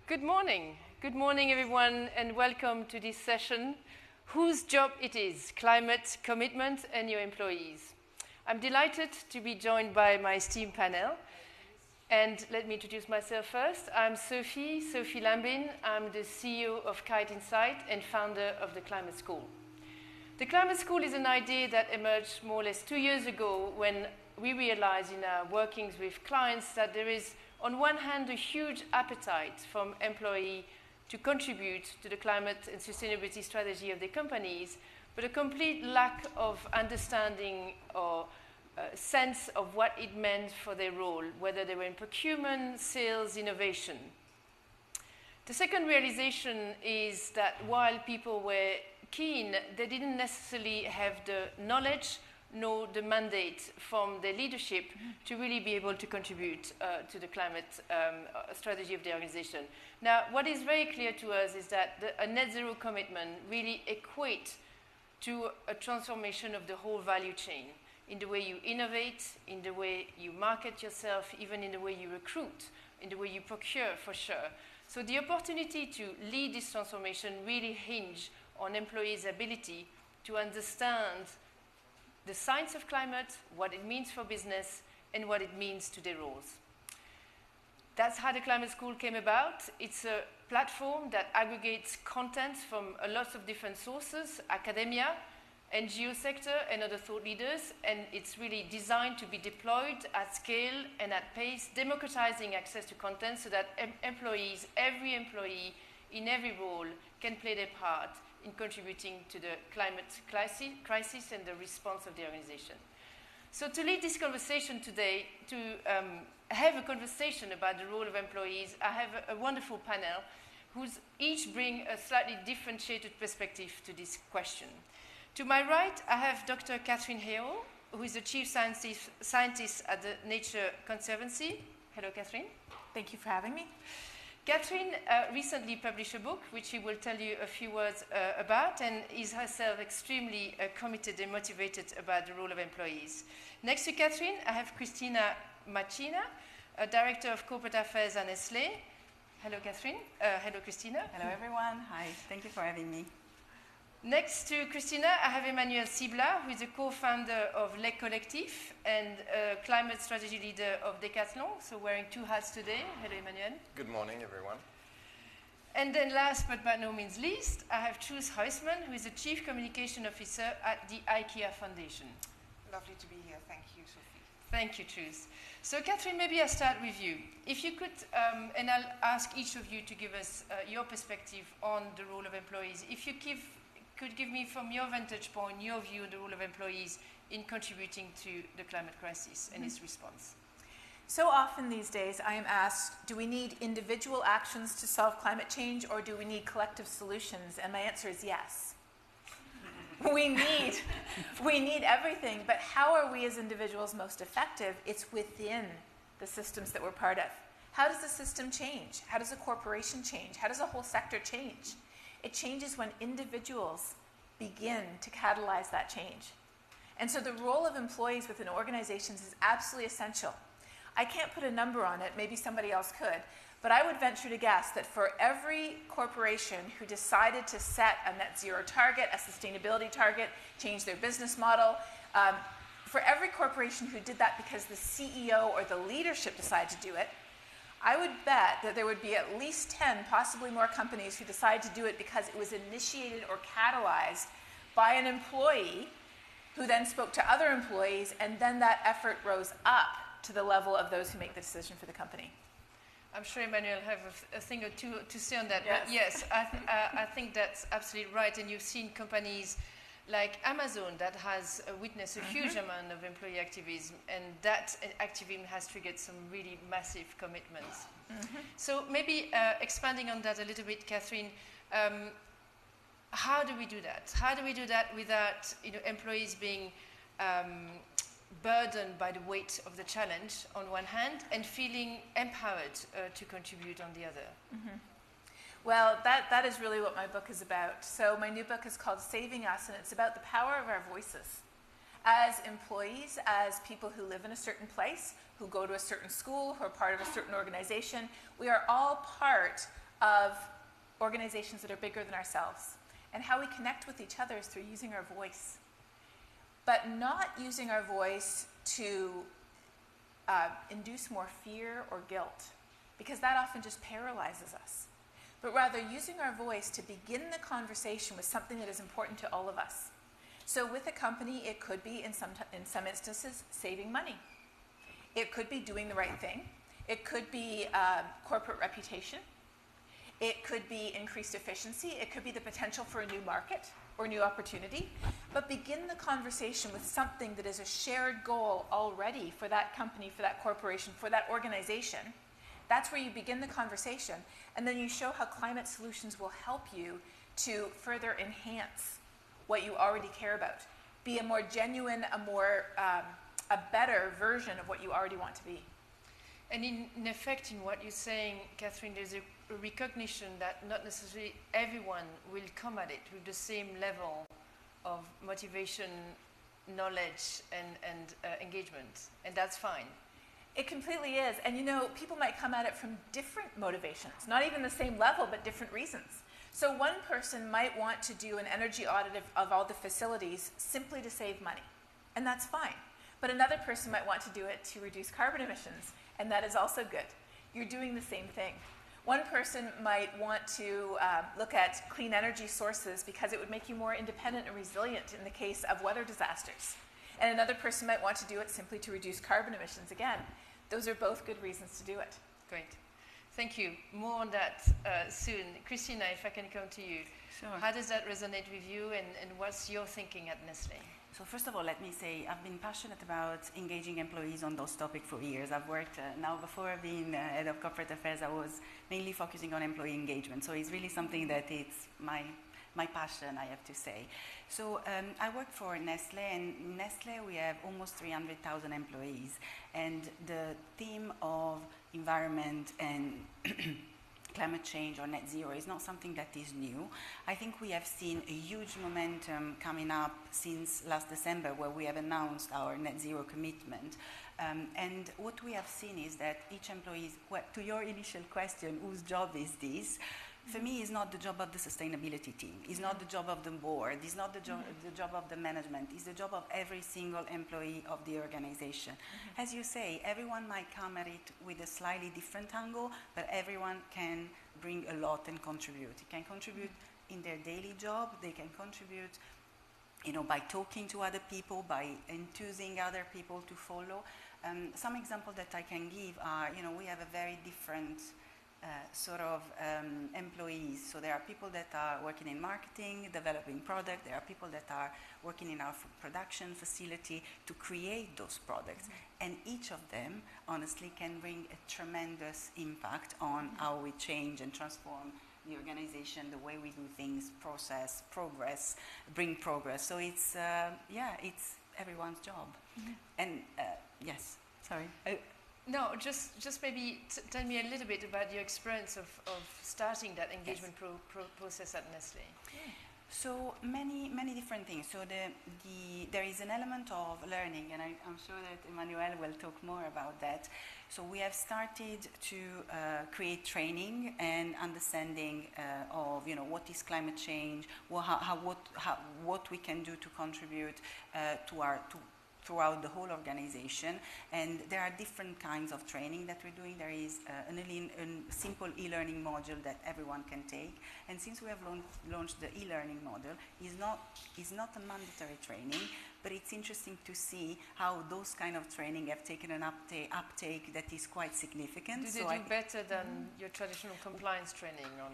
Good morning. Good morning, everyone, and welcome to this session, Whose Job It Is, Climate Commitment and Your Employees. I'm delighted to be joined by my esteemed panel. And let me introduce myself first. I'm Sophie Lambin. I'm the CEO of Kite Insight and founder of the Climate School. The Climate School is an idea that emerged more or less 2 years ago when we realized in our workings with clients that there is, on one hand, a huge appetite from employees to contribute to the climate and sustainability strategy of their companies, but a complete lack of understanding or sense of what it meant for their role, whether they were in procurement, sales, innovation. The second realization is that while people were keen, they didn't necessarily have the knowledge nor the mandate from their leadership to really be able to contribute to the climate strategy of the organization. Now, what is very clear to us is that a net zero commitment really equates to a transformation of the whole value chain, in the way you innovate, in the way you market yourself, even in the way you recruit, in the way you procure, for sure. So the opportunity to lead this transformation really hinges on employees' ability to understand the science of climate, what it means for business, and what it means to their roles. That's how the Climate School came about. It's a platform that aggregates content from a lot of different sources, academia, NGO sector, and other thought leaders, and it's really designed to be deployed at scale and at pace, democratizing access to content so that employees, every employee in every role can play their part in contributing to the climate crisis and the response of the organization. So to lead this conversation today, to have a conversation about the role of employees, I have a wonderful panel who's each bring a slightly differentiated perspective to this question. To my right, I have Dr. Catherine Hale, who is the Chief Scientist at the Nature Conservancy. Hello, Catherine. Thank you for having me. Catherine recently published a book, which she will tell you a few words about, and is herself extremely committed and motivated about the role of employees. Next to Catherine, I have Cristina Machina, a Director of Corporate Affairs at Nestlé. Hello, Catherine. Hello, Cristina. Hello, everyone. Hi. Thank you for having me. Next to Cristina, I have Emmanuel Sibla, who is a co-founder of Le Collectif and a climate strategy leader of Decathlon, so wearing two hats today. Hello, Emmanuel. Good morning, everyone. And then last but by no means least, I have Truus Huisman, who is the Chief Communication Officer at the IKEA Foundation. Lovely to be here. Thank you, Sophie. Thank you, Truus. So, Catherine, maybe I'll start with you. If you could, and I'll ask each of you to give us your perspective on the role of employees. If you could give me, from your vantage point, your view on the role of employees in contributing to the climate crisis and its response. So often these days I am asked, do we need individual actions to solve climate change, or do we need collective solutions? And my answer is yes. We need everything, but how are we as individuals most effective? It's within the systems that we're part of. How does the system change? How does a corporation change? How does a whole sector change? It changes when individuals begin to catalyze that change. And so the role of employees within organizations is absolutely essential. I can't put a number on it, maybe somebody else could, but I would venture to guess that for every corporation who decided to set a net zero target, a sustainability target, change their business model, for every corporation who did that because the CEO or the leadership decided to do it, I would bet that there would be at least 10, possibly more companies who decide to do it because it was initiated or catalyzed by an employee who then spoke to other employees, and then that effort rose up to the level of those who make the decision for the company. I'm sure Emmanuel have a thing or two to say on that. Yes. But yes, I think that's absolutely right. And you've seen companies like Amazon that has witnessed a huge amount of employee activism, and that activism has triggered some really massive commitments. So maybe expanding on that a little bit, Catherine, how do we do that? How do we do that without employees being burdened by the weight of the challenge on one hand and feeling empowered to contribute on the other? Well, that is really what my book is about. So my new book is called Saving Us, and it's about the power of our voices. As employees, as people who live in a certain place, who go to a certain school, who are part of a certain organization, we are all part of organizations that are bigger than ourselves. And how we connect with each other is through using our voice. But not using our voice to induce more fear or guilt, because that often just paralyzes us. But rather using our voice to begin the conversation with something that is important to all of us. So with a company, it could be, in some instances, saving money. It could be doing the right thing. It could be corporate reputation. It could be increased efficiency. It could be the potential for a new market or new opportunity. But begin the conversation with something that is a shared goal already for that company, for that corporation, for that organization. That's where you begin the conversation. And then you show how climate solutions will help you to further enhance what you already care about. Be a more genuine, a better version of what you already want to be. And in effect, in what you're saying, Catherine, there's a recognition that not necessarily everyone will come at it with the same level of motivation, knowledge, and engagement. And that's fine. It completely is. And you know, people might come at it from different motivations, not even the same level, but different reasons. So one person might want to do an energy audit of all the facilities simply to save money. And that's fine. But another person might want to do it to reduce carbon emissions. And that is also good. You're doing the same thing. One person might want to look at clean energy sources because it would make you more independent and resilient in the case of weather disasters. And another person might want to do it simply to reduce carbon emissions. Again, those are both good reasons to do it. Great. Thank you. More on that soon. Christina, if I can come to you. Sure. How does that resonate with you, and what's your thinking at Nestlé? So first of all, let me say I've been passionate about engaging employees on those topics for years. I've worked, now before being head of corporate affairs, I was mainly focusing on employee engagement. So it's really something that it's my passion, I have to say. So I work for Nestlé, and in Nestlé we have almost 300,000 employees. And the theme of environment and climate change or net zero is not something that is new. I think we have seen a huge momentum coming up since last December, where we have announced our net zero commitment. And what we have seen is that each employee, to your initial question, whose job is this? For me, it's not the job of the sustainability team. It's not the job of the board. It's not the job of the management. It's the job of every single employee of the organization. As you say, everyone might come at it with a slightly different angle, but everyone can bring a lot and contribute. They can contribute in their daily job. They can contribute, by talking to other people, by enthusing other people to follow. Some examples that I can give are, we have a very different employees. So there are people that are working in marketing, developing product. There are people that are working in our production facility to create those products. And each of them, honestly, can bring a tremendous impact on how we change and transform the organization, the way we do things, process, progress, bring progress. So it's, it's everyone's job. And yes, sorry. No, just maybe tell me a little bit about your experience of starting that engagement process at Nestlé. So many different things. So there is an element of learning, and I'm sure that Emmanuel will talk more about that. So we have started to create training and understanding of what is climate change, what we can do to contribute throughout the whole organization. And there are different kinds of training that we're doing. There is a simple e-learning module that everyone can take. And since we have launched the e-learning model, it's not a mandatory training, but it's interesting to see how those kind of training have taken an uptake that is quite significant. Do they do better than your traditional compliance training on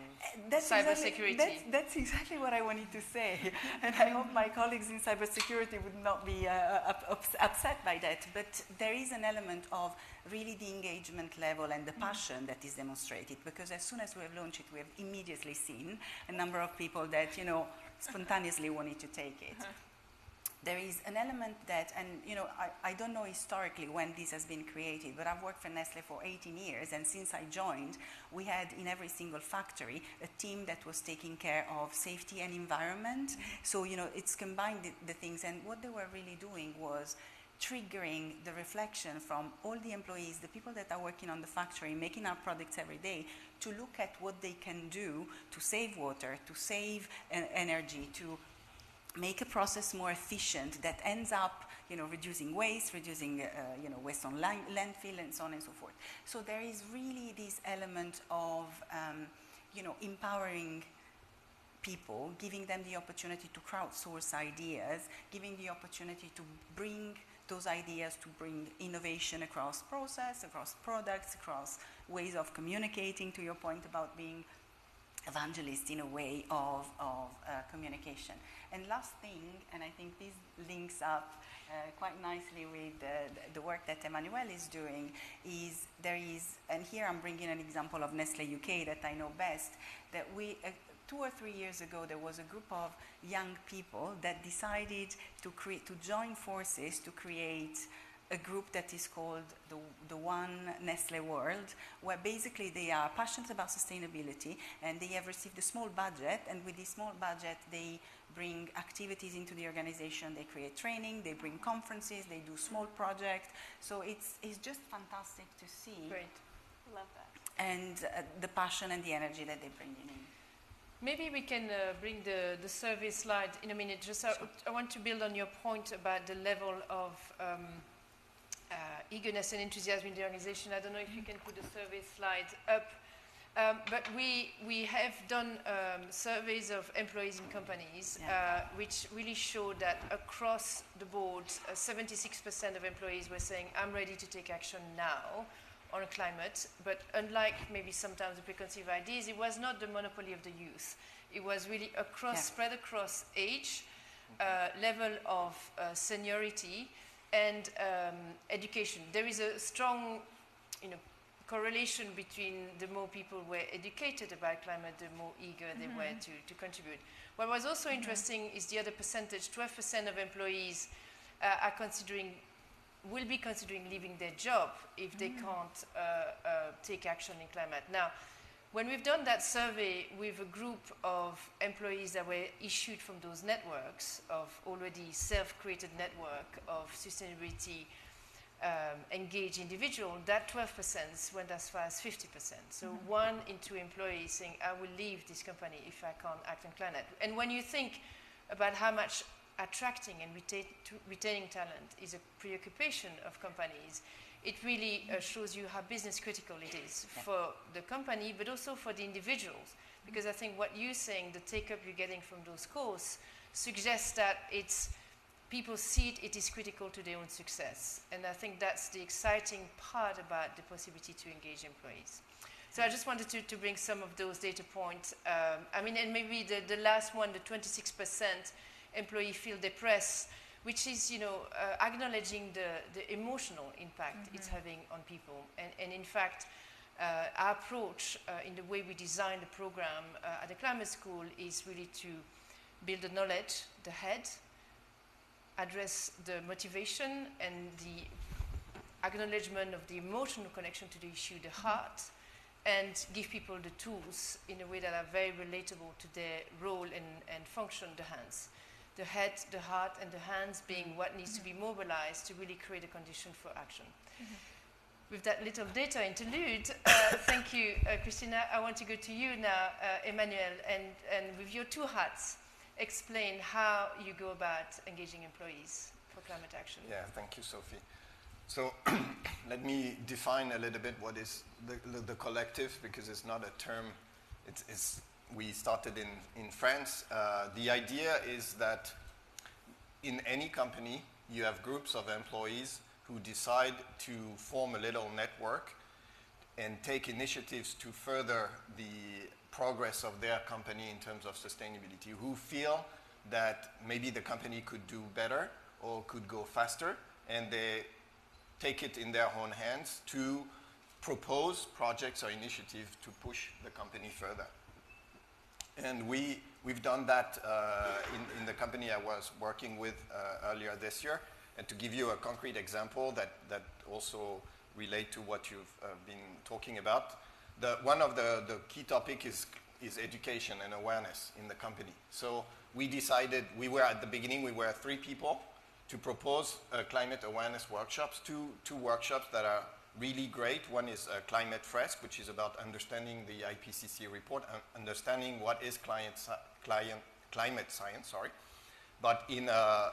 that's cybersecurity? That's exactly what I wanted to say. And I hope my colleagues in cybersecurity would not be upset by that. But there is an element of really the engagement level and the passion that is demonstrated, because as soon as we have launched it, we have immediately seen a number of people that, spontaneously wanted to take it. There is an element that, and I don't know historically when this has been created, but I've worked for Nestlé for 18 years, and since I joined, we had in every single factory a team that was taking care of safety and environment. So, it's combined the things, and what they were really doing was triggering the reflection from all the employees, the people that are working on the factory, making our products every day, to look at what they can do to save water, to save energy, to make a process more efficient that ends up, reducing waste, reducing, waste on landfill, and so on and so forth. So there is really this element of, empowering people, giving them the opportunity to crowdsource ideas, giving the opportunity to bring those ideas, to bring innovation across process, across products, across ways of communicating, to your point about being evangelists in a way of communication. And last thing, and I think this links up quite nicely with the work that Emmanuel is doing, is there is, and here I'm bringing an example of Nestle UK that I know best, that we, 2 or 3 years ago, there was a group of young people that decided to join forces to create a group that is called the One Nestle World, where basically they are passionate about sustainability, and they have received a small budget, and with this small budget they bring activities into the organization, they create training, they bring conferences, they do small projects. So it's just fantastic to see. Great. Love that. And the passion and the energy that they bring in. Maybe we can bring the survey slide in a minute. Just I want to build on your point about the level of eagerness and enthusiasm in the organization. I don't know if you can put the survey slide up. But we have done surveys of employees in companies, which really showed that across the board, 76% of employees were saying, I'm ready to take action now on climate. But unlike maybe sometimes the preconceived ideas, it was not the monopoly of the youth. It was really spread across age, level of seniority, and education. There is a strong, correlation between the more people were educated about climate, the more eager they were to contribute. What was also interesting is the other percentage. 12% of employees will be considering leaving their job if they can't take action in climate. Now, when we've done that survey with a group of employees that were issued from those networks of already self-created network of sustainability engaged individual, that 12% went as far as 50%. So 1 in 2 employees saying, I will leave this company if I can't act on climate. And when you think about how much attracting and retaining talent is a preoccupation of companies, it really shows you how business critical it is for the company, but also for the individuals. Because I think what you're saying, the take-up you're getting from those calls, suggests that people see it is critical to their own success. And I think that's the exciting part about the possibility to engage employees. So I just wanted to bring some of those data points. And maybe the last one, the 26% employee feel depressed, which is, acknowledging the emotional impact it's having on people. And in fact, our approach in the way we design the program at the Climate School is really to build the knowledge, the head, address the motivation and the acknowledgement of the emotional connection to the issue, the heart, and give people the tools in a way that are very relatable to their role and function, the hands. The head, the heart, and the hands being what needs to be mobilized to really create a condition for action. With that little data interlude, thank you, Christina. I want to go to you now, Emmanuel, and with your 2 hats, explain how you go about engaging employees for climate action. Yeah, thank you, Sophie. So let me define a little bit what is the collective, because it's not a term. We started in France. The idea is that in any company, you have groups of employees who decide to form a little network and take initiatives to further the progress of their company in terms of sustainability, who feel that maybe the company could do better or could go faster, and they take it in their own hands to propose projects or initiatives to push the company further. And we've done that in the company I was working with earlier this year. And to give you a concrete example that also relate to what you've been talking about, one of the key topic is education and awareness in the company. So we decided, at the beginning, we were 3 people, to propose climate awareness workshops, two workshops that are really great. One is Climate Fresh, which is about understanding the IPCC report, understanding what is climate science, but in a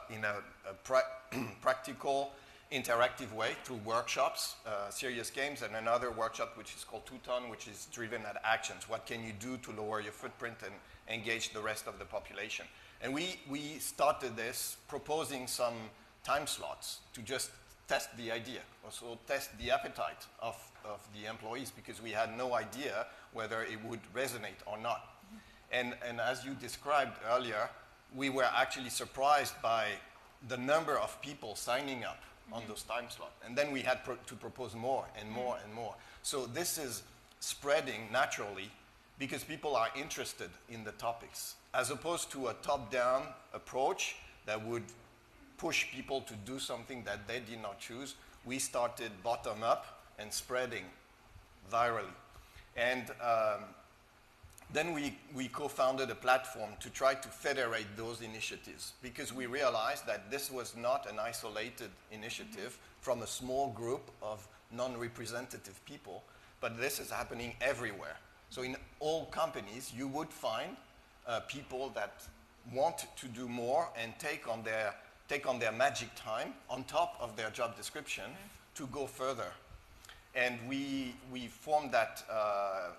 practical, interactive way through workshops, serious games, and another workshop which is called 2 Ton, which is driven at actions. What can you do to lower your footprint and engage the rest of the population? And we started this proposing some time slots to just test the idea, also test the appetite of the employees, because we had no idea whether it would resonate or not. And as you described earlier, we were actually surprised by the number of people signing up on those time slots. And then we had to propose more and more and more. So this is spreading naturally because people are interested in the topics, as opposed to a top-down approach that would push people to do something that they did not choose. We started bottom-up and spreading virally. And then we co-founded a platform to try to federate those initiatives, because we realized that this was not an isolated initiative from a small group of non-representative people, but this is happening everywhere. So in all companies, you would find people that want to do more and take on their magic time on top of their job description to go further. And we formed that,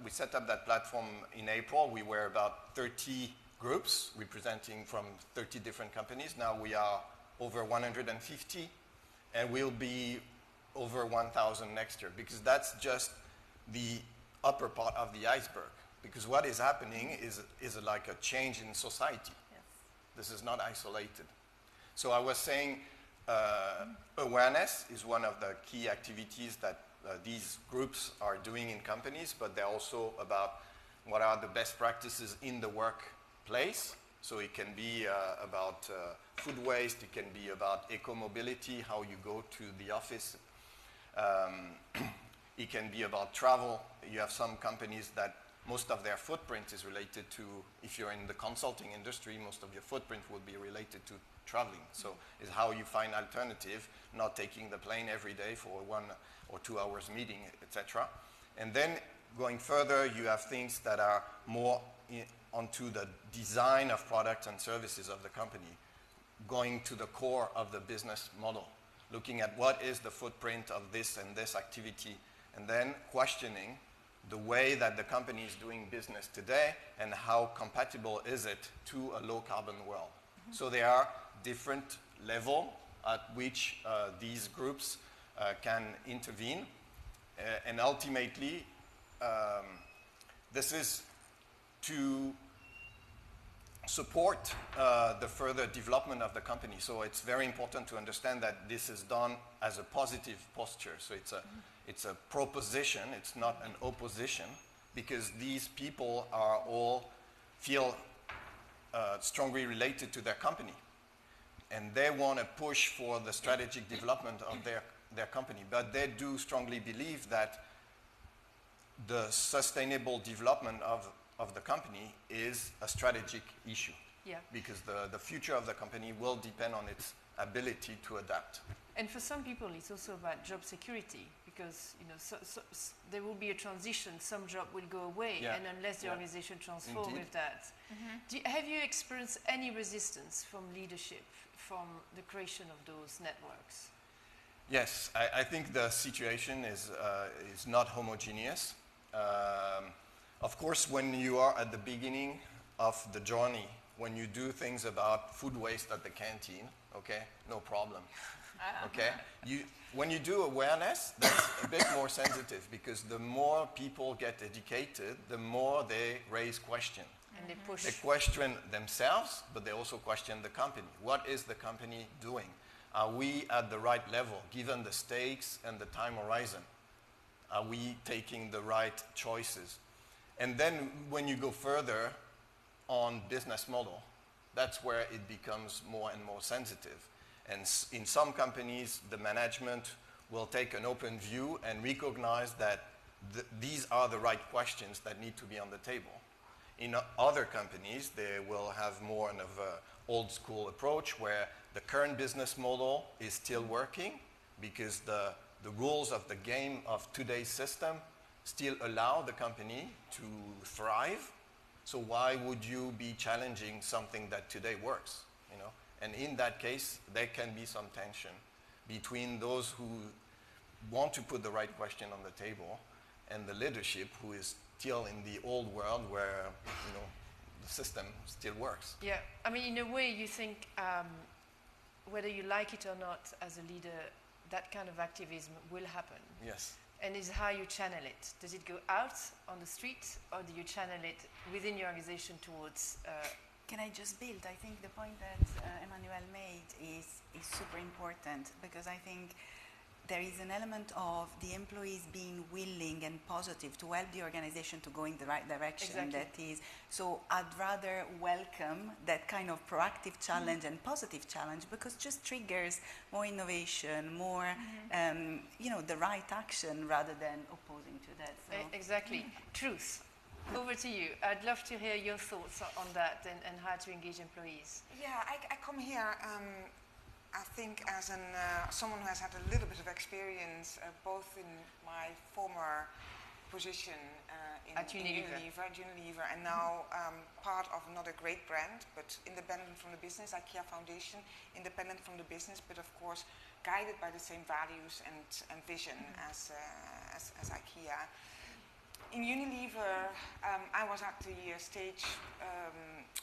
we set up that platform in April. We were about 30 groups representing from 30 different companies. Now we are over 150, and we'll be over 1,000 next year, because that's just the upper part of the iceberg. Because what is happening is like a change in society. Yes. This is not isolated. So I was saying awareness is one of the key activities that these groups are doing in companies, but they're also about what are the best practices in the workplace. So it can be about food waste, it can be about eco-mobility, how you go to the office. It can be about travel. You have some companies that most of their footprint is related to, if you're in the consulting industry, most of your footprint will be related to traveling. So it's how you find alternative, not taking the plane every day for 1 or 2 hours meeting, etc. And then going further, you have things that are more onto the design of products and services of the company, going to the core of the business model, looking at what is the footprint of this and this activity, and then questioning the way that the company is doing business today and how compatible is it to a low carbon world. So there are different levels at which these groups can intervene, and ultimately this is to support the further development of the company. So it's very important to understand that this is done as a positive posture. So it's a proposition, it's not an opposition, because these people are all feel strongly related to their company, and they want to push for the strategic development of their company. But they do strongly believe that the sustainable development of the company is a strategic issue. Yeah. Because the future of the company will depend on its ability to adapt. And for some people, it's also about job security, because there will be a transition. Some job will go away, and unless the organization transforms with that. Have you experienced any resistance from leadership from the creation of those networks? Yes, I think the situation is not homogeneous. Of course, when you are at the beginning of the journey, when you do things about food waste at the canteen, okay, no problem. Okay, when you do awareness, that's a bit more sensitive, because the more people get educated, the more they raise questions. And they push. They question themselves, but they also question the company. What is the company doing? Are we at the right level, given the stakes and the time horizon? Are we taking the right choices? And then when you go further on business model, that's where it becomes more and more sensitive. And in some companies, the management will take an open view and recognize that these are the right questions that need to be on the table. In other companies, they will have more of an old school approach where the current business model is still working because the rules of the game of today's system still allow the company to thrive. So why would you be challenging something that today works? You know? And in that case, there can be some tension between those who want to put the right question on the table and the leadership who is still in the old world where, you know, the system still works. Yeah, I mean, in a way, you think whether you like it or not as a leader, that kind of activism will happen. Yes. And is how you channel it. Does it go out on the street, or do you channel it within your organization towards? Can I just build? I think the point that Emmanuel made is super important, because I think there is an element of the employees being willing and positive to help the organization to go in the right direction. Exactly. That is, so I'd rather welcome that kind of proactive challenge and positive challenge, because just triggers more innovation, more, you know, the right action rather than opposing to that. So. Exactly. Truth. Over to you. I'd love to hear your thoughts on that and how to engage employees. Yeah, I come here, I think, as someone who has had a little bit of experience, both in my former position at Unilever, and now part of another great brand, but independent from the business, IKEA Foundation, independent from the business, but of course guided by the same values and vision as IKEA. In Unilever, I was at the stage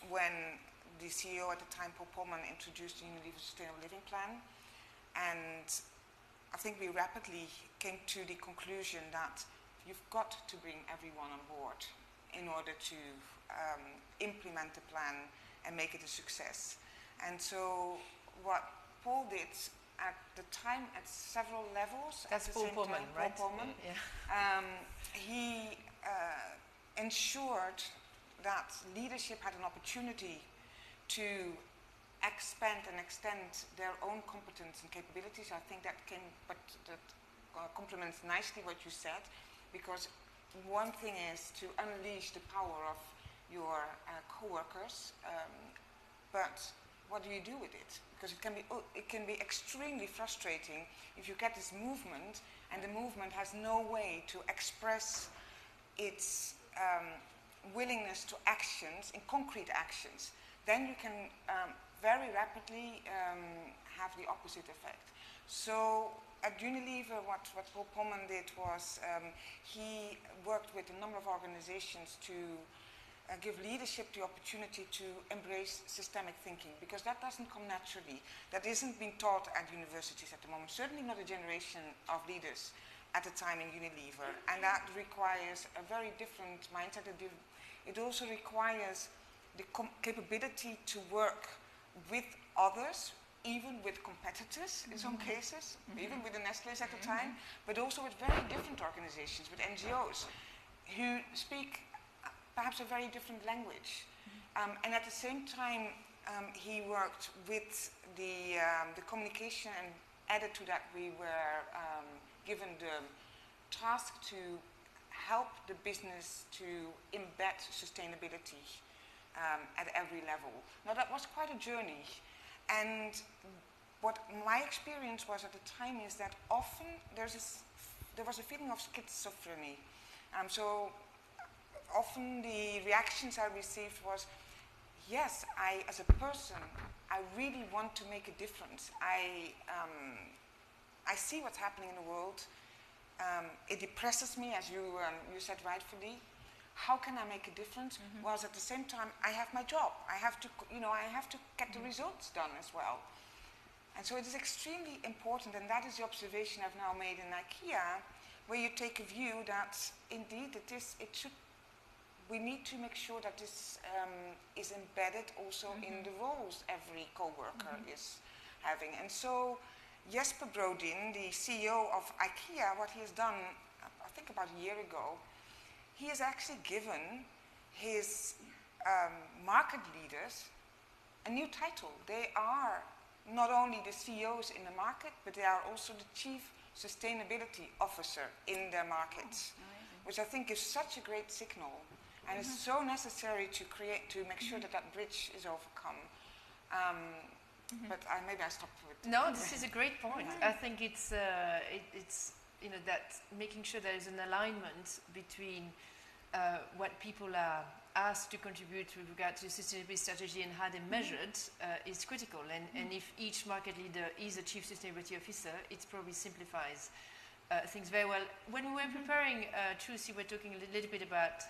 when the CEO at the time, Paul Polman, introduced the Unilever Sustainable Living Plan, and I think we rapidly came to the conclusion that you've got to bring everyone on board in order to implement the plan and make it a success. And so what Paul did at the time, at several levels, that's Paul Polman, right? Paul Polman, yeah. He ensured that leadership had an opportunity to expand and extend their own competence and capabilities. I think that complements nicely what you said, because one thing is to unleash the power of your co-workers, but what do you do with it? Because it can be extremely frustrating if you get this movement and the movement has no way to express its willingness to actions, in concrete actions. Then you can very rapidly have the opposite effect. So at Unilever, what Paul Polman did was he worked with a number of organizations to give leadership the opportunity to embrace systemic thinking, because that doesn't come naturally. That isn't being taught at universities at the moment, certainly not a generation of leaders at the time in Unilever. And that requires a very different mindset. It also requires the capability to work with others, even with competitors in some cases, even with the Nestlé's at the time, but also with very different organizations, with NGOs, who speak perhaps a very different language. And at the same time, he worked with the communication, and added to that, we were given the task to help the business to embed sustainability at every level. Now that was quite a journey, and what my experience was at the time is that often there was a feeling of schizophrenia. So often the reactions I received was, yes, as a person, I really want to make a difference. I see what's happening in the world. It depresses me, as you said rightfully. How can I make a difference? Whilst at the same time, I have my job. I have to get the results done as well. And so it is extremely important, and that is the observation I've now made in IKEA, where you take a view that indeed we need to make sure that this is embedded also in the roles every co-worker is having. And so Jesper Brodin, the CEO of IKEA, what he has done, I think about a year ago, he has actually given his market leaders a new title. They are not only the CEOs in the market, but they are also the Chief Sustainability Officer in their markets, which I think is such a great signal. And it's so necessary to make sure that that bridge is overcome. But maybe I stop with. No, this is a great point. I think it's that making sure there is an alignment between what people are asked to contribute with regard to sustainability strategy and how they're measured is critical. And if each market leader is a chief sustainability officer, it probably simplifies things very well. When we were preparing Trucy, we were talking a little bit about,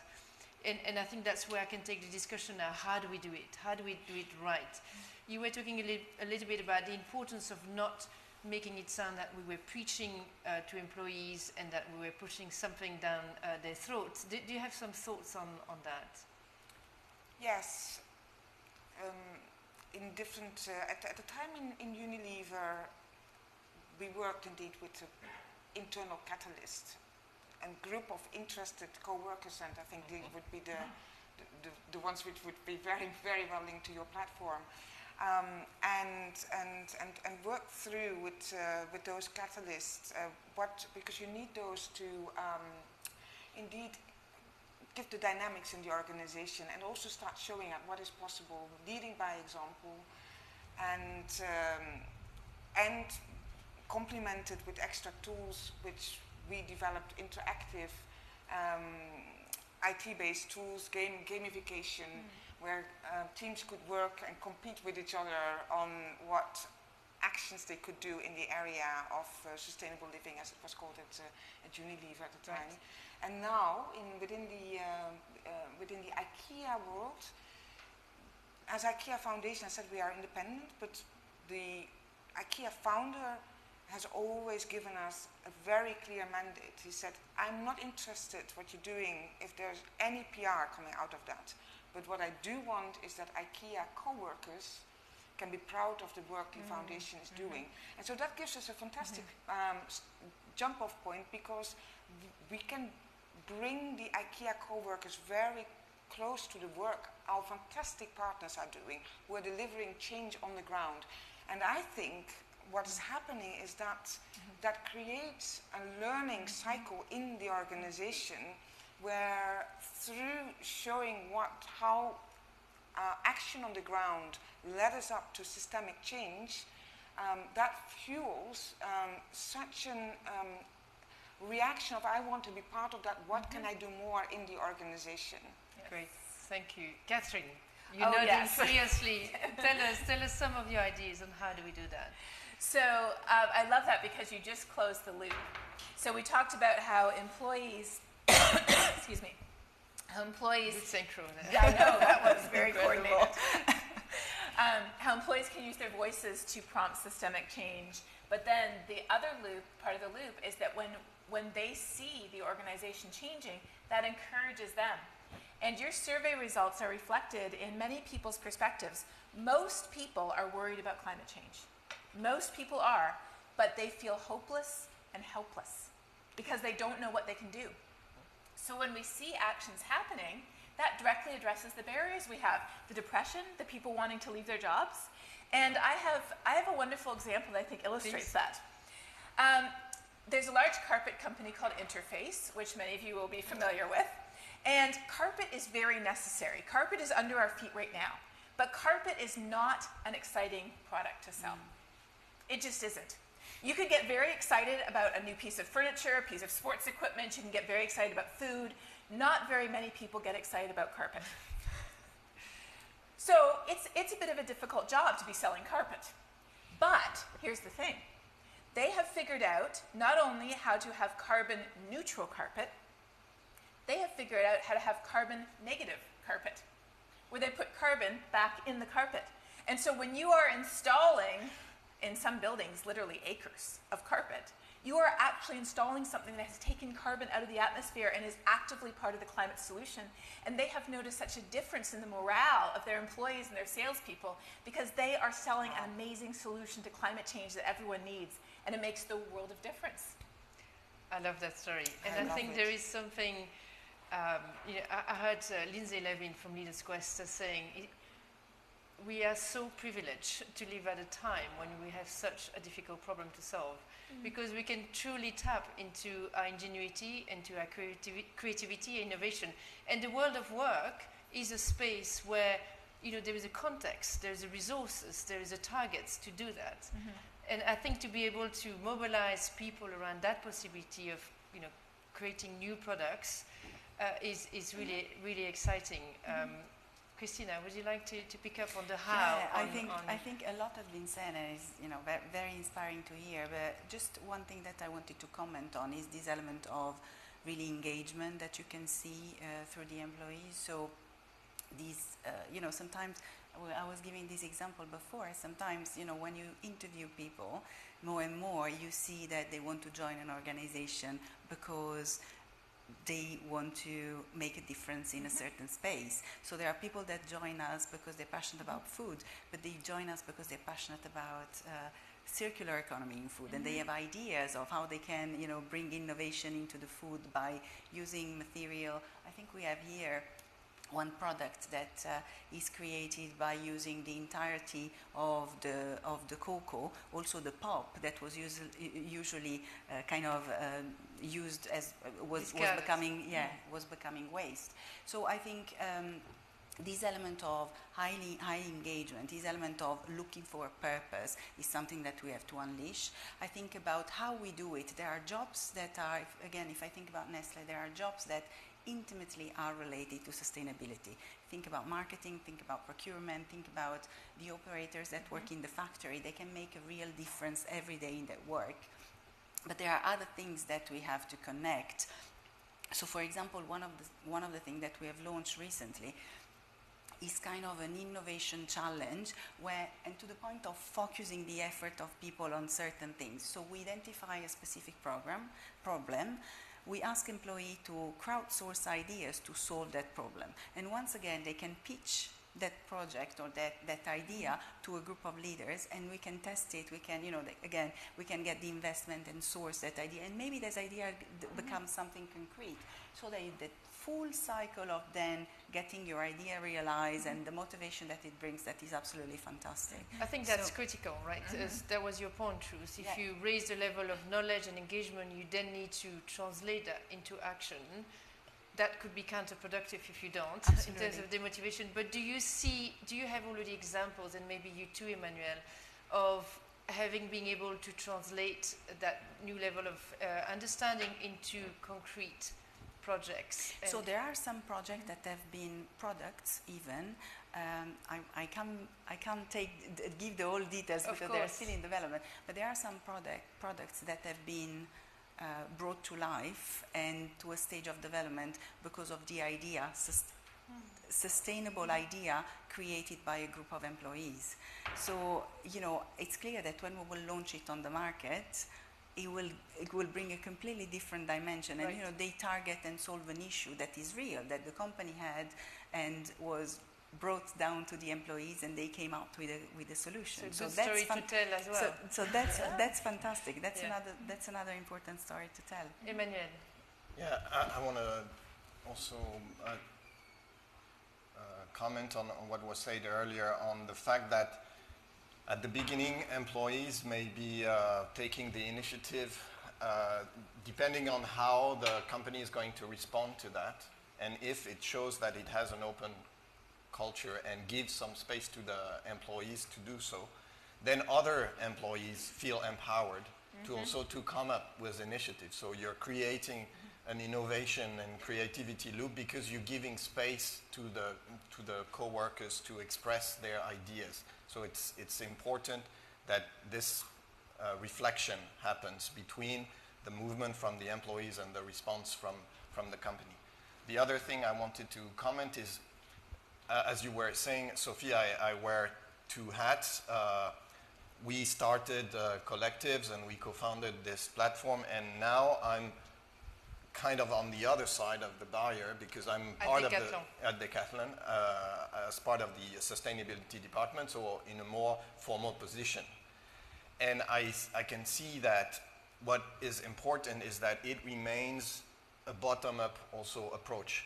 and I think that's where I can take the discussion now, how do we do it? How do we do it right? You were talking a little bit about the importance of not making it sound that we were preaching to employees and that we were pushing something down their throats. Do you have some thoughts on that? Yes. In different, at the time in Unilever, we worked indeed with an internal catalyst, a group of interested co-workers, and I think these would be the ones which would be very, very well linked to your platform. And work through with those catalysts, because you need those to indeed give the dynamics in the organization and also start showing at what is possible, leading by example, and complemented with extra tools which we developed, interactive IT-based tools, gamification, where teams could work and compete with each other on what actions they could do in the area of sustainable living, as it was called at Unilever at the time. Right. And now, within the IKEA world, as IKEA Foundation, I said we are independent, but the IKEA founder has always given us a very clear mandate. He said, I'm not interested what you're doing if there's any PR coming out of that. But what I do want is that IKEA co-workers can be proud of the work the foundation is doing. And so that gives us a fantastic jump-off point, because we can bring the IKEA co-workers very close to the work our fantastic partners are doing, who are delivering change on the ground. And I think what is happening is that creates a learning cycle in the organization, where through showing how action on the ground led us up to systemic change, that fuels such a reaction of, I want to be part of that, what can I do more in the organization? Yes. Great, thank you. Catherine, you know this seriously. Tell us some of your ideas on how do we do that. So I love that, because you just closed the loop. So we talked about how employees, excuse me, how employees... Good synchro there. Yeah, I know, that was very coordinated. How employees can use their voices to prompt systemic change. But then the other loop, part of the loop, is that when they see the organization changing, that encourages them. And your survey results are reflected in many people's perspectives. Most people are worried about climate change. Most people are, but they feel hopeless and helpless because they don't know what they can do. So when we see actions happening, that directly addresses the barriers we have, the depression, the people wanting to leave their jobs. And I have a wonderful example that I think illustrates that. There's a large carpet company called Interface, which many of you will be familiar with. And carpet is very necessary. Carpet is under our feet right now. But carpet is not an exciting product to sell. It just isn't. You could get very excited about a new piece of furniture, a piece of sports equipment. You can get very excited about food. Not very many people get excited about carpet. So it's a bit of a difficult job to be selling carpet. But here's the thing. They have figured out not only how to have carbon neutral carpet, they have figured out how to have carbon negative carpet, where they put carbon back in the carpet. And so when you are installing, in some buildings, literally acres of carpet, you are actually installing something that has taken carbon out of the atmosphere and is actively part of the climate solution. And they have noticed such a difference in the morale of their employees and their salespeople, because they are selling an amazing solution to climate change that everyone needs, and it makes the world of difference. I love that story. And I think there is something, I heard Lindsay Levin from Leaders Quest saying, we are so privileged to live at a time when we have such a difficult problem to solve, because we can truly tap into our ingenuity, into our creativity, innovation. And the world of work is a space where, you know, there is a context, there's a resources, there is a targets to do that. And I think to be able to mobilize people around that possibility of, you know, creating new products is really, really exciting. Christina, would you like to pick up on the how? Yeah, I think a lot has been said, and it's, you know, very inspiring to hear. But just one thing that I wanted to comment on is this element of really engagement that you can see through the employees. So these, you know, sometimes I was giving this example before. Sometimes, you know, when you interview people, more and more you see that they want to join an organization because they want to make a difference in a certain space. So there are people that join us because they're passionate about food, but they join us because they're passionate about circular economy in food, and they have ideas of how they can, you know, bring innovation into the food by using material. I think we have here one product that is created by using the entirety of the cocoa, also the pulp that was usually kind of used as was becoming waste. So I think this element of high engagement, this element of looking for a purpose is something that we have to unleash. I think about how we do it. There are jobs that are, again, if I think about Nestle, there are jobs that intimately are related to sustainability. Think about marketing, think about procurement, think about the operators that work in the factory. They can make a real difference every day in their work. But there are other things that we have to connect. So for example, one of the things that we have launched recently is kind of an innovation challenge where, and to the point of focusing the effort of people on certain things. So we identify a specific problem, we ask employees to crowdsource ideas to solve that problem. And once again, they can pitch that project or that idea to a group of leaders, and we can test it. We can, you know, again, we can get the investment and source that idea, and maybe this idea becomes something concrete. So that full cycle of then getting your idea realized and the motivation that it brings, that is absolutely fantastic. I think that's critical, right? That was your point, Truth. If you raise the level of knowledge and engagement, you then need to translate that into action. That could be counterproductive if you don't, in terms of demotivation. But do you have already examples, and maybe you too, Emmanuel, of been able to translate that new level of understanding into concrete projects? So there are some projects that have been products even. I can't give the whole details because they're still in development. But there are some products that have been brought to life and to a stage of development because of the idea, sustainable idea created by a group of employees. So, you know, it's clear that when we will launch it on the market, it will bring a completely different dimension. And, you know, they target and solve an issue that is real, that the company had and was brought down to the employees, and they came out with a solution. So that's story to tell as well. So that's fantastic. That's another important story to tell. Emmanuel. Yeah, I want to also comment on what was said earlier on the fact that at the beginning, employees may be taking the initiative depending on how the company is going to respond to that, and if it shows that it has an open culture and gives some space to the employees to do so, then other employees feel empowered to also to come up with initiatives. So you're creating an innovation and creativity loop because you're giving space to the co-workers to express their ideas. So it's important that this reflection happens between the movement from the employees and the response from the company. The other thing I wanted to comment is, as you were saying, Sophie, I wear two hats. We started collectives and we co-founded this platform, and now I'm kind of on the other side of the barrier because I'm part of at Decathlon as part of the sustainability department, so in a more formal position. And I can see that what is important is that it remains a bottom-up also approach.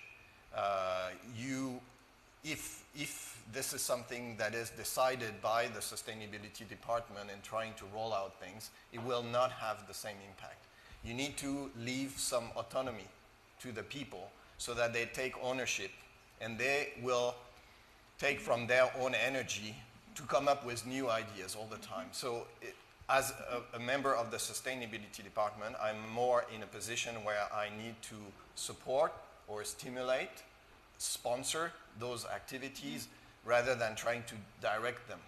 If this is something that is decided by the sustainability department and trying to roll out things, it will not have the same impact. You need to leave some autonomy to the people so that they take ownership and they will take from their own energy to come up with new ideas all the time. So as a member of the sustainability department, I'm more in a position where I need to support or stimulate, sponsor those activities rather than trying to direct them.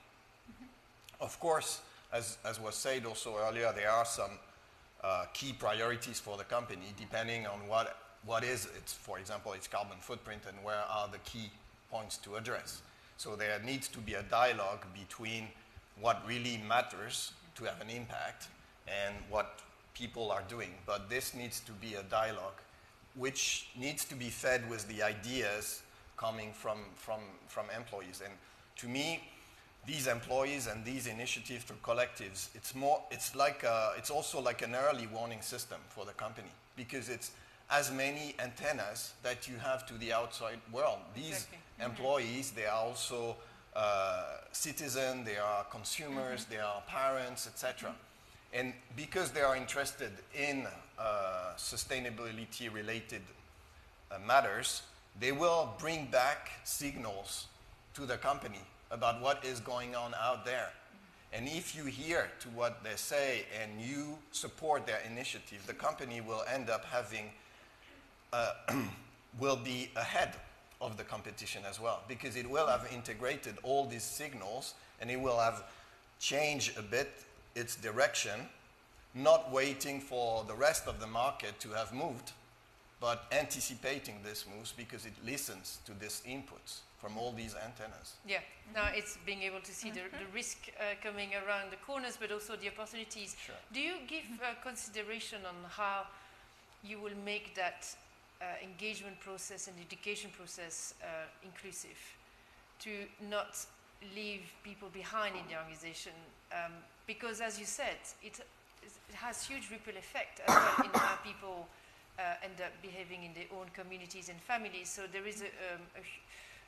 Of course, as was said also earlier, there are some key priorities for the company depending on what is its, for example, its carbon footprint and where are the key points to address. So there needs to be a dialogue between what really matters to have an impact and what people are doing. But this needs to be a dialogue which needs to be fed with the ideas coming from employees. And to me, these employees and these initiatives through collectives, it's also like an early warning system for the company, because it's as many antennas that you have to the outside world. These employees, they are also citizens, they are consumers, they are parents, etc. And because they are interested in sustainability-related matters, they will bring back signals to the company about what is going on out there. And if you hear to what they say and you support their initiative, the company will end up having, will be ahead of the competition as well, because it will have integrated all these signals and it will have changed a bit its direction, not waiting for the rest of the market to have moved, but anticipating this moves because it listens to these inputs from all these antennas. Yeah, now it's being able to see the risk coming around the corners, but also the opportunities. Sure. Do you give consideration on how you will make that engagement process and education process inclusive, to not leave people behind in the organization? Because as you said, it has huge ripple effect as well in how people end up behaving in their own communities and families. So there is a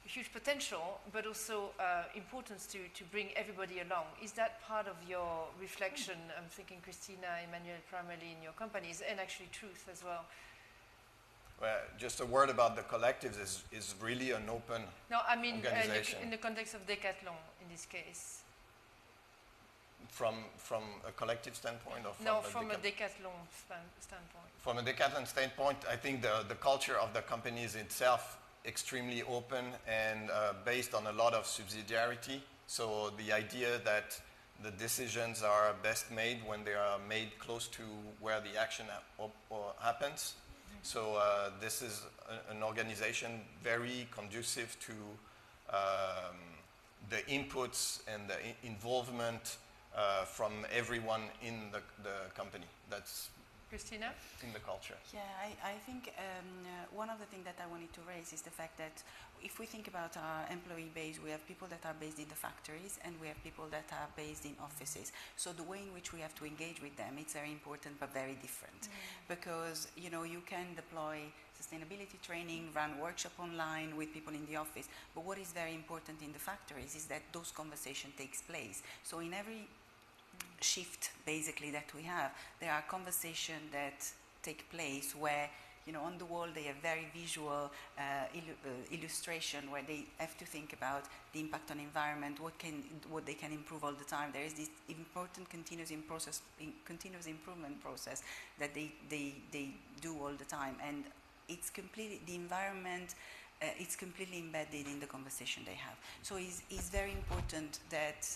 huge potential, but also importance to bring everybody along. Is that part of your reflection? I'm thinking Christina, Emmanuel, primarily in your companies, and actually Truth as well. Well, just a word about the collectives is really an open No, I mean organization. in the context of Decathlon in this case. From a collective standpoint, or from a Decathlon standpoint. From a Decathlon standpoint, I think the culture of the company is itself extremely open and based on a lot of subsidiarity. So the idea that the decisions are best made when they are made close to where the action happens. So this is an organization very conducive to the inputs and the involvement from everyone in the company. That's Christina? In the culture. Yeah, I think one of the things that I wanted to raise is the fact that if we think about our employee base, we have people that are based in the factories and we have people that are based in offices. So the way in which we have to engage with them, it's very important but very different. Because, you know, you can deploy sustainability training, run workshop online with people in the office. But what is very important in the factories is that those conversations takes place. So in every shift basically that we have, there are conversations that take place where, you know, on the wall they have very visual illustration where they have to think about the impact on environment, what they can improve all the time. There is this important continuous improvement process that they do all the time, and it's completely the environment. It's completely embedded in the conversation they have. So it's very important that,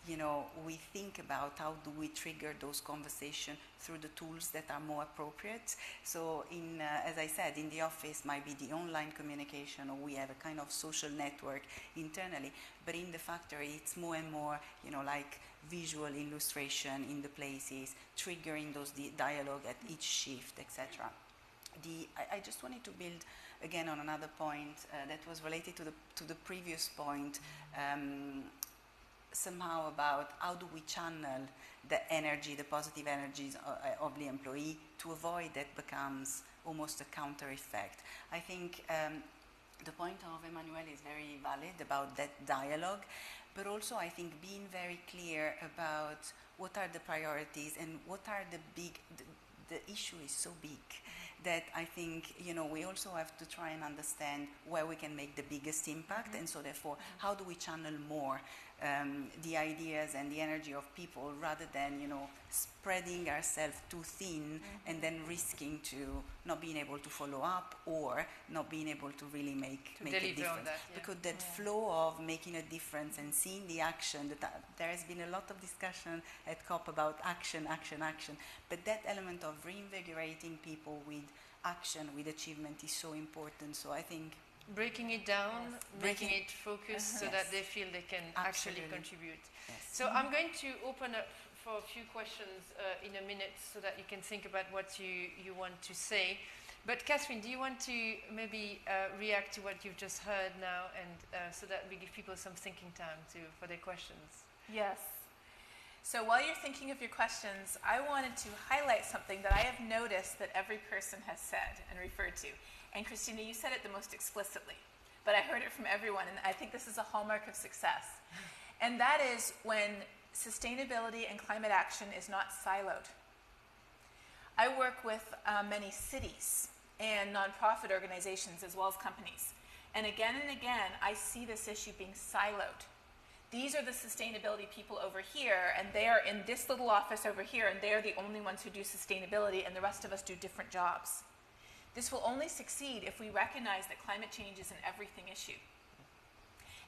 you know, we think about how do we trigger those conversations through the tools that are more appropriate. So as I said, in the office might be the online communication, or we have a kind of social network internally, but in the factory it's more and more, you know, like visual illustration in the places, triggering those dialogue at each shift, etc. I just wanted to build again on another point that was related to the previous point, somehow about how do we channel the energy, the positive energies of the employee to avoid that becomes almost a counter effect. I think the point of Emmanuel is very valid about that dialogue, but also I think being very clear about what are the priorities and what are the issue is so big that I think, we also have to try and understand where we can make the biggest impact, and so therefore, how do we channel more the ideas and the energy of people rather than, spreading ourselves too thin and then risking to not being able to follow up or not being able to really make a difference. Because that flow of making a difference and seeing the action, there has been a lot of discussion at COP about action, but that element of reinvigorating people with action, with achievement is so important. So I think breaking it down, making it focused so that they feel they can actually contribute. Yes. So I'm going to open up for a few questions in a minute so that you can think about what you want to say. But Catherine, do you want to maybe react to what you've just heard now, and so that we give people some thinking time for their questions? Yes. So while you're thinking of your questions, I wanted to highlight something that I have noticed that every person has said and referred to. And Christina, you said it the most explicitly, but I heard it from everyone, and I think this is a hallmark of success. And that is when sustainability and climate action is not siloed. I work with many cities and nonprofit organizations as well as companies. And again, I see this issue being siloed. These are the sustainability people over here, and they are in this little office over here, and they are the only ones who do sustainability, and the rest of us do different jobs. This will only succeed if we recognize that climate change is an everything issue.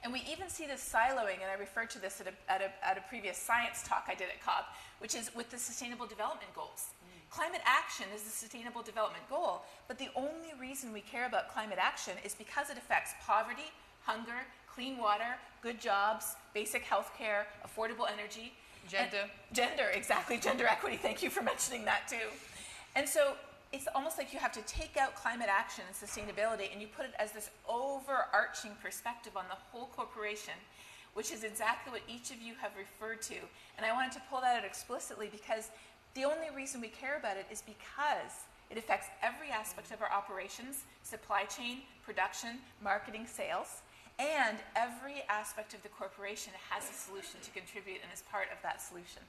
And we even see this siloing, and I referred to this at a previous science talk I did at COP, which is with the Sustainable Development Goals. Climate action is the Sustainable Development Goal, but the only reason we care about climate action is because it affects poverty, hunger, clean water, good jobs, basic health care, affordable energy. Gender, exactly, gender equity. Thank you for mentioning that too. And so it's almost like you have to take out climate action and sustainability and you put it as this overarching perspective on the whole corporation, which is exactly what each of you have referred to. And I wanted to pull that out explicitly because the only reason we care about it is because it affects every aspect of our operations, supply chain, production, marketing, sales, and every aspect of the corporation has a solution to contribute and is part of that solution.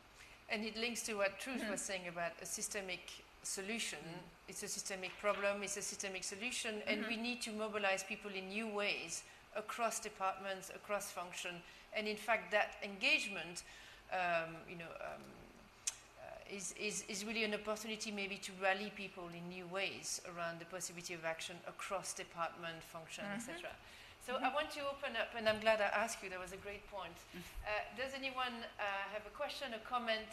And it links to what Truth was saying about a systemic solution. It's a systemic problem, it's a systemic solution, and we need to mobilize people in new ways across departments, across function. And in fact, that engagement is really an opportunity maybe to rally people in new ways around the possibility of action across department, function, etc. So I want to open up, and I'm glad I asked you, that was a great point. Does anyone have a question, a comment?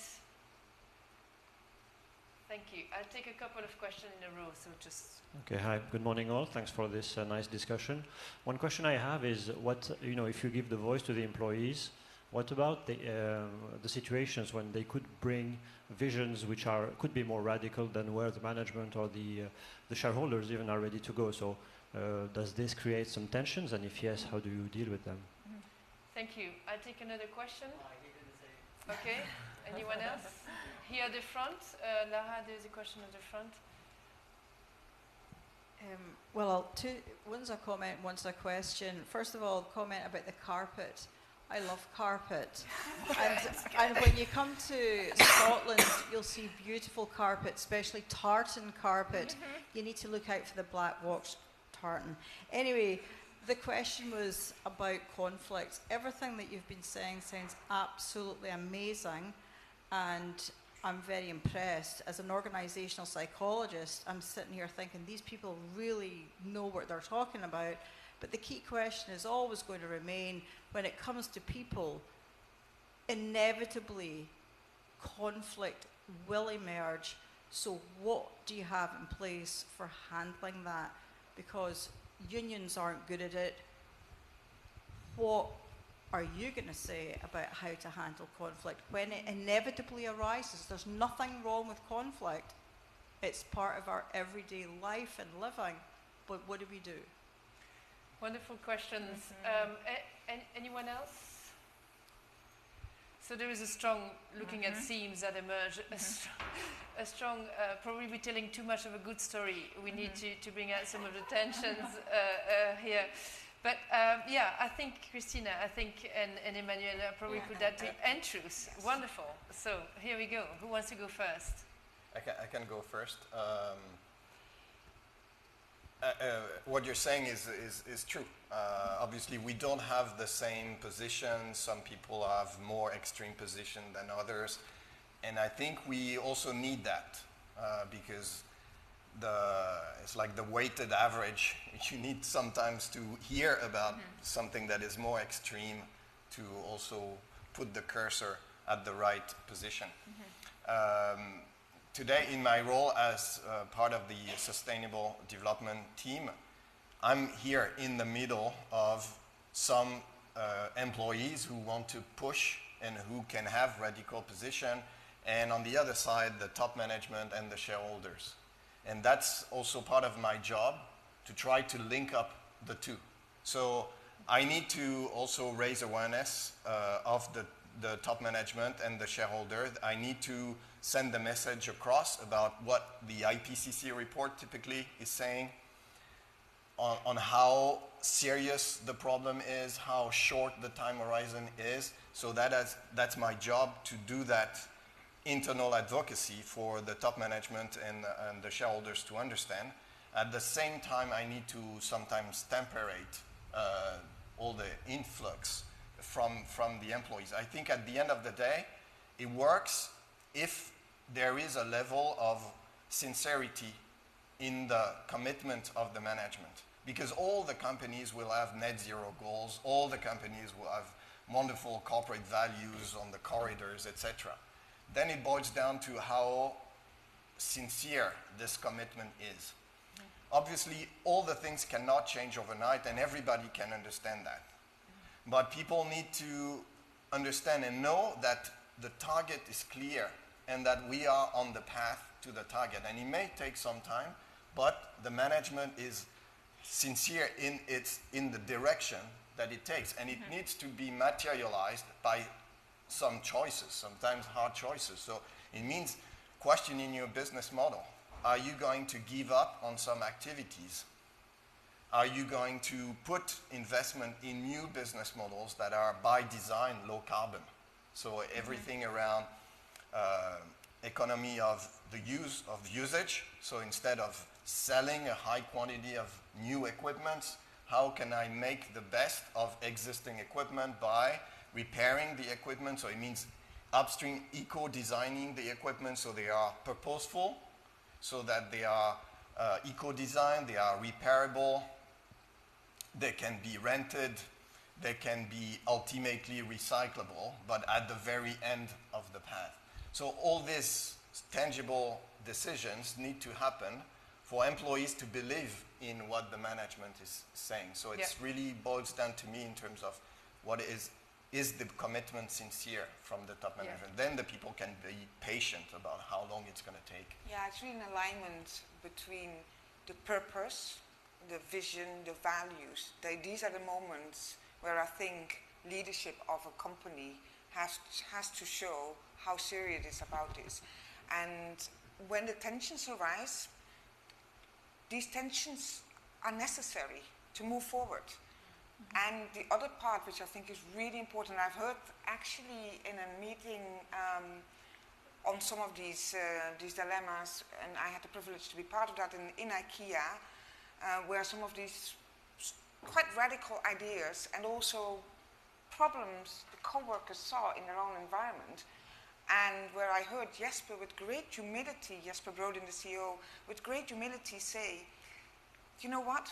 Thank you. I'll take a couple of questions in a row, so just... Okay, hi, good morning all. Thanks for this nice discussion. One question I have is, if you give the voice to the employees, what about the situations when they could bring visions which could be more radical than where the management or the shareholders even are ready to go? So does this create some tensions, and if yes, how do you deal with them? Thank you. I'll take another question. Okay, anyone else? Here at the front, Lara, there's a question at the front. One's a comment, one's a question. First of all, comment about the carpet. I love carpet. and when you come to Scotland, you'll see beautiful carpet, especially tartan carpet. You need to look out for the black watch tartan. Anyway, the question was about conflict. Everything that you've been saying sounds absolutely amazing, and I'm very impressed. As an organizational psychologist, I'm sitting here thinking these people really know what they're talking about. But the key question is always going to remain, when it comes to people, inevitably conflict will emerge. So what do you have in place for handling that? Because unions aren't good at it. What are you going to say about how to handle conflict when it inevitably arises? There's nothing wrong with conflict. It's part of our everyday life and living. But what do we do? Wonderful questions. Anyone else? So there is a strong, looking at themes that emerge, a strong, probably we're telling too much of a good story. We need to bring out some of the tensions here. But yeah, I think, Christina, and Emmanuel, I probably put that to end truth. Yes. Wonderful. So here we go. Who wants to go first? I can go first. What you're saying is true. Obviously, we don't have the same position. Some people have more extreme position than others. And I think we also need that because it's like the weighted average. You need sometimes to hear about something that is more extreme to also put the cursor at the right position. Today, in my role as part of the Sustainable Development team, I'm here in the middle of some employees who want to push and who can have radical position, and on the other side, the top management and the shareholders. And that's also part of my job, to try to link up the two. So I need to also raise awareness of the top management and the shareholder. I need to send the message across about what the IPCC report typically is saying on how serious the problem is, how short the time horizon is. So that's my job, to do that internal advocacy for the top management and the shareholders to understand. At the same time, I need to sometimes temperate all the influx from the employees. I think at the end of the day, it works if there is a level of sincerity in the commitment of the management. Because all the companies will have net zero goals, all the companies will have wonderful corporate values on the corridors, etc. Then it boils down to how sincere this commitment is. Obviously, all the things cannot change overnight, and everybody can understand that. But people need to understand and know that the target is clear and that we are on the path to the target. And it may take some time, but the management is sincere in the direction that it takes. And it needs to be materialized by some choices, sometimes hard choices. So it means questioning your business model. Are you going to give up on some activities? Are you going to put investment in new business models that are by design low carbon? So everything around economy of the usage. So instead of selling a high quantity of new equipment, how can I make the best of existing equipment by repairing the equipment? So it means upstream eco-designing the equipment so they are purposeful, so that they are eco-designed, they are repairable, they can be rented, they can be ultimately recyclable, but at the very end of the path. So all these tangible decisions need to happen for employees to believe in what the management is saying. So it's really boils down to me in terms of what is the commitment sincere from the top management. Then the people can be patient about how long it's going to take. Yeah, it's really an alignment between the purpose, the vision, the values. These are the moments where I think leadership of a company has to show how serious it is about this. And when the tensions arise, these tensions are necessary to move forward. And the other part, which I think is really important, I've heard actually in a meeting on some of these dilemmas, and I had the privilege to be part of that in IKEA, where some of these quite radical ideas and also problems the co-workers saw in their own environment, and where I heard Jesper with great humility, Jesper Brodin, the CEO, with great humility say, you know what?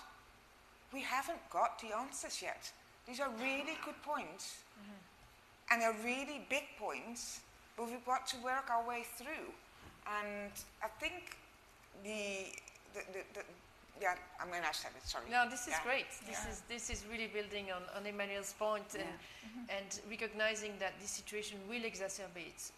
We haven't got the answers yet. These are really good points, and they're really big points, but we've got to work our way through. And I think I said it, sorry. No, this is great. This is really building on Emmanuel's point and recognizing that this situation will exacerbate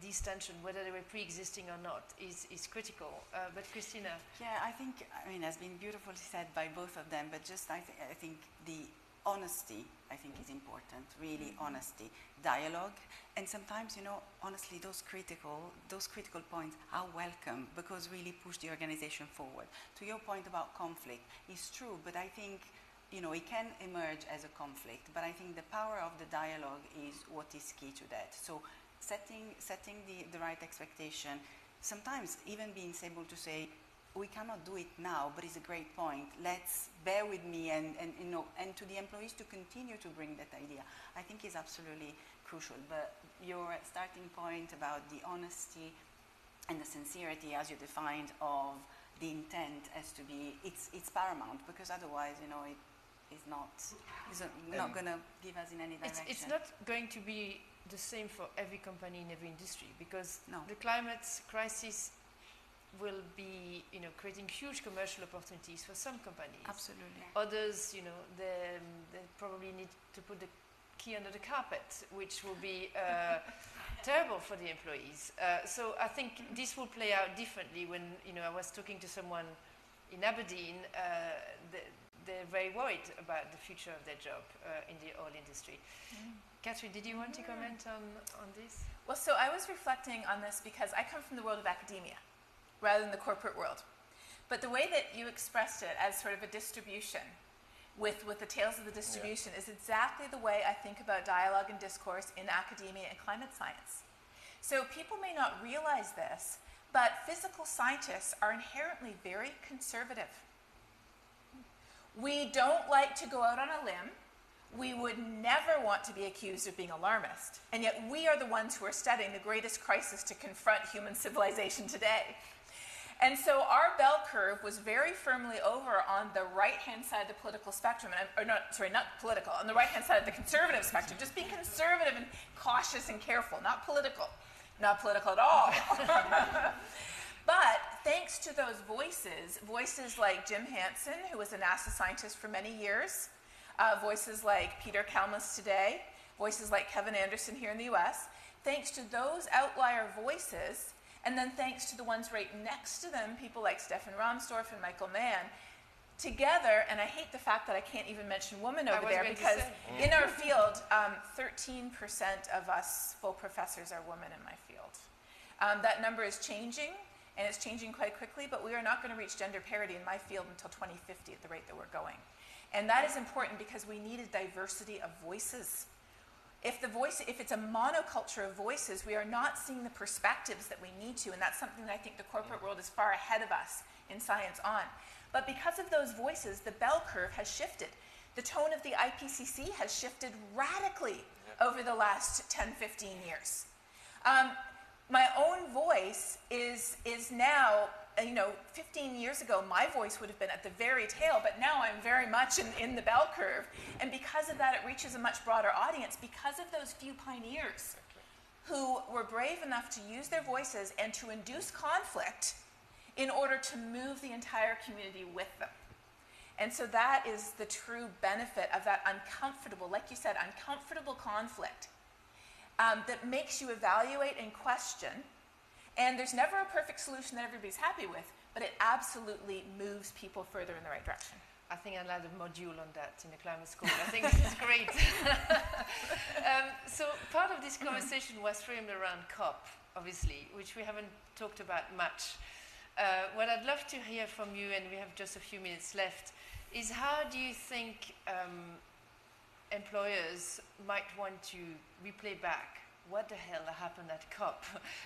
these tensions, whether they were pre-existing or not, is critical. But Christina? Yeah, I think, it's been beautifully said by both of them, but just I think the honesty, I think, is important, really honesty, dialogue, and sometimes, honestly, those critical points are welcome because really push the organization forward. To your point about conflict, it's true, but I think, it can emerge as a conflict, but I think the power of the dialogue is what is key to that. So setting the right expectation, sometimes even being able to say, we cannot do it now, but it's a great point. Let's bear with me, and to the employees to continue to bring that idea, I think is absolutely crucial. But your starting point about the honesty and the sincerity, as you defined, of the intent as to be, it's paramount, because otherwise, it is not going to give us in any direction. It's not going to be the same for every company in every industry, because the climate crisis will be, creating huge commercial opportunities for some companies. Absolutely. Others, they probably need to put the key under the carpet, which will be terrible for the employees. So I think this will play out differently. When I was talking to someone in Aberdeen, they're very worried about the future of their job in the oil industry. Catherine, did you want to comment on this? Well, so I was reflecting on this because I come from the world of academia rather than the corporate world. But the way that you expressed it as sort of a distribution with the tales of the distribution is exactly the way I think about dialogue and discourse in academia and climate science. So people may not realize this, but physical scientists are inherently very conservative. We don't like to go out on a limb. We would never want to be accused of being alarmist. And yet we are the ones who are studying the greatest crisis to confront human civilization today. And so our bell curve was very firmly over on the right-hand side of the political spectrum, not political, on the right-hand side of the conservative spectrum. Just be conservative and cautious and careful, not political at all. But thanks to those voices like Jim Hansen, who was a NASA scientist for many years, voices like Peter Kalmus today, voices like Kevin Anderson here in the US, thanks to those outlier voices, and then thanks to the ones right next to them, people like Stefan Rahmstorff and Michael Mann, together, and I hate the fact that I can't even mention women over there, because in our field, 13% of us full professors are women in my field. That number is changing, and it's changing quite quickly, but we are not going to reach gender parity in my field until 2050 at the rate that we're going. And that is important because we need a diversity of voices. If it's a monoculture of voices, we are not seeing the perspectives that we need to, and that's something that I think the corporate world is far ahead of us in science on. But because of those voices, the bell curve has shifted. The tone of the IPCC has shifted radically over the last 10, 15 years. My own voice is now, 15 years ago, my voice would have been at the very tail, but now I'm very much in the bell curve. And because of that, it reaches a much broader audience because of those few pioneers who were brave enough to use their voices and to induce conflict in order to move the entire community with them. And so that is the true benefit of that uncomfortable, like you said, uncomfortable conflict that makes you evaluate and question. And there's never a perfect solution that everybody's happy with, but it absolutely moves people further in the right direction. I think I'll add a module on that in the climate school. I think this is great. So part of this conversation was framed around COP, obviously, which we haven't talked about much. What I'd love to hear from you, and we have just a few minutes left, is how do you think employers might want to replay back what the hell happened at COP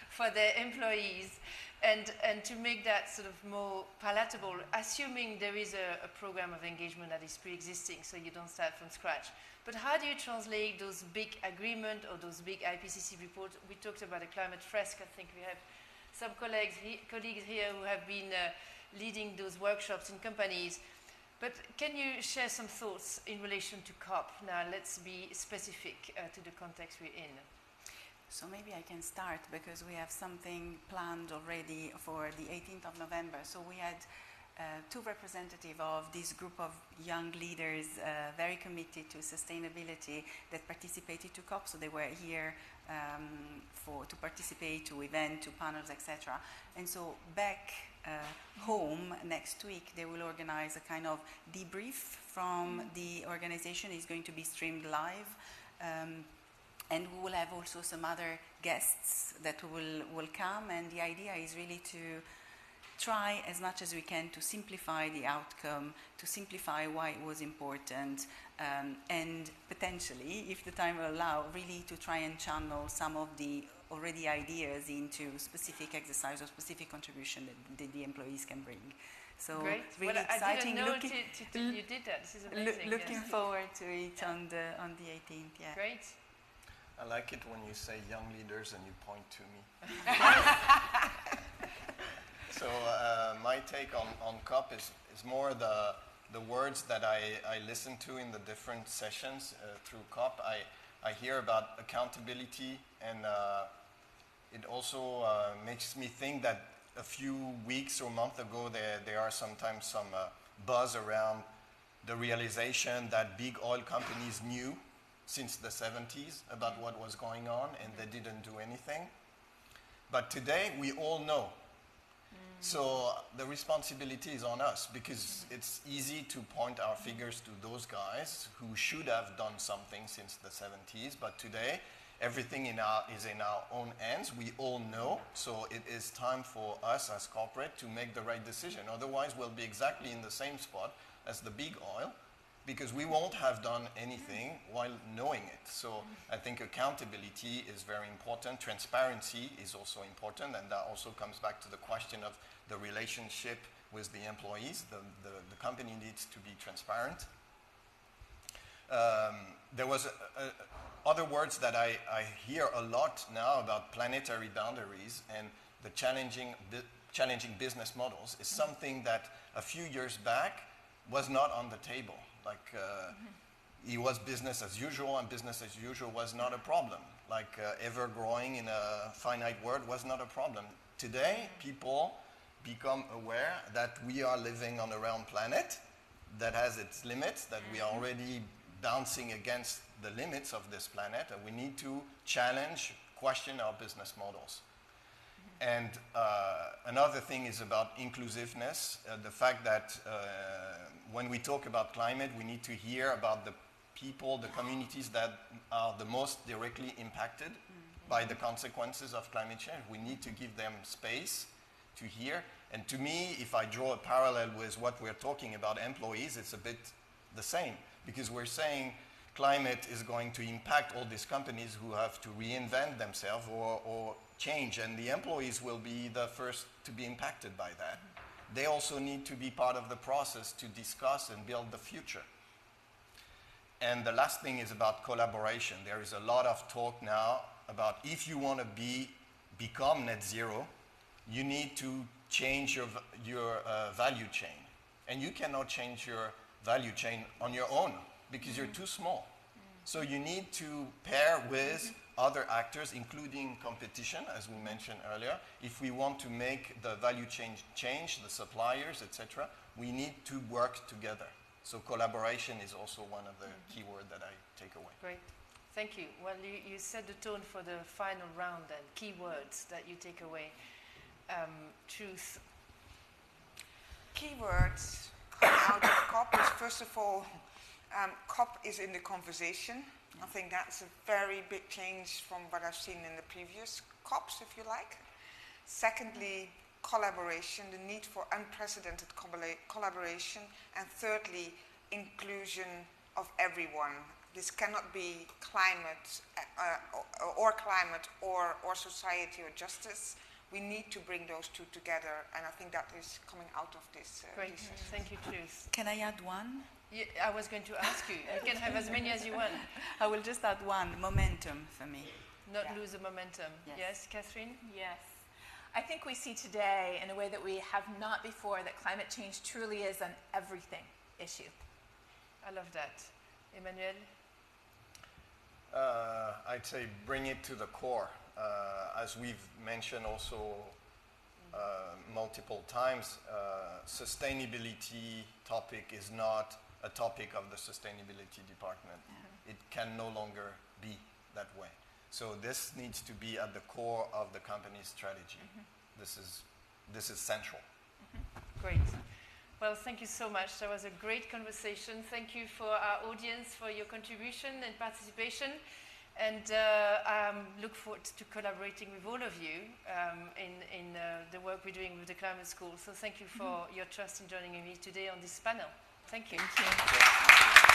for their employees, and to make that sort of more palatable, assuming there is a program of engagement that is pre-existing, so you don't start from scratch. But how do you translate those big agreement or those big IPCC reports? We talked about a climate fresque. I think we have some colleagues here who have been leading those workshops in companies. But can you share some thoughts in relation to COP? Now let's be specific to the context we're in. So maybe I can start because we have something planned already for the 18th of November. So we had two representatives of this group of young leaders very committed to sustainability that participated to COP. So they were here to participate to events, to panels, etc. And so back home next week, they will organize a kind of debrief from the organization. It's going to be streamed live. And we will have also some other guests that will come. And the idea is really to try as much as we can to simplify the outcome, to simplify why it was important, and potentially, if the time will allow, really to try and channel some of the already ideas into specific exercise or specific contribution that the employees can bring. So great. Really well, exciting. I didn't know you did that. This is amazing. Looking forward to it on the 18th. Yeah. Great. I like it when you say young leaders and you point to me. So my take on COP is more the words that I listen to in the different sessions through COP. I hear about accountability, and it also makes me think that a few weeks or months ago there are sometimes some buzz around the realization that big oil companies knew since the 70s about what was going on, and they didn't do anything. But today we all know. So the responsibility is on us, because it's easy to point our fingers to those guys who should have done something since the 70s, but today everything is in our own hands. We all know, so it is time for us as corporate to make the right decision. Otherwise we'll be exactly in the same spot as the big oil, because we won't have done anything while knowing it. So I think accountability is very important. Transparency is also important, and that also comes back to the question of the relationship with the employees. The company needs to be transparent. There was other words that I hear a lot now about planetary boundaries, and the challenging business models is something that a few years back was not on the table. Like it was business as usual, and business as usual was not a problem. Like ever growing in a finite world was not a problem. Today, people become aware that we are living on a round planet that has its limits, that we are already bouncing against the limits of this planet, and we need to challenge, question our business models. And another thing is about inclusiveness, the fact that when we talk about climate, we need to hear about the people, the communities that are the most directly impacted by the consequences of climate change. We need to give them space to hear. And to me, if I draw a parallel with what we're talking about employees, it's a bit the same, because we're saying climate is going to impact all these companies who have to reinvent themselves or change, and the employees will be the first to be impacted by that. They also need to be part of the process to discuss and build the future. And the last thing is about collaboration. There is a lot of talk now about if you want to become net zero, you need to change your value chain. And you cannot change your value chain on your own, because you're too small. So you need to pair with other actors, including competition, as we mentioned earlier. If we want to make the value chain change, the suppliers, etc., we need to work together. So collaboration is also one of the key words that I take away. Great. Thank you. Well, you set the tone for the final round then, key words that you take away. Truth. Keywords coming out of COP is, first of all, COP is in the conversation. I think that's a very big change from what I've seen in the previous COPs, if you like. Secondly, collaboration, the need for unprecedented collaboration. And thirdly, inclusion of everyone. This cannot be climate or society or justice. We need to bring those two together, and I think that is coming out of this. Great, thank you, Truth. Can I add one? Yeah, I was going to ask you. You can have as many as you want. I will just add one, momentum for me. Not lose the momentum. Yes, Catherine? Yes. I think we see today, in a way that we have not before, that climate change truly is an everything issue. I love that. Emmanuel? I'd say bring it to the core. As we've mentioned also multiple times, sustainability topic is not a topic of the sustainability department. It can no longer be that way. So this needs to be at the core of the company's strategy. This is central. Great. Well, thank you so much. That was a great conversation. Thank you for our audience for your contribution and participation. And I look forward to collaborating with all of you in the work we're doing with the Climate School. So thank you for your trust in joining me today on this panel. Thank you. Thank you.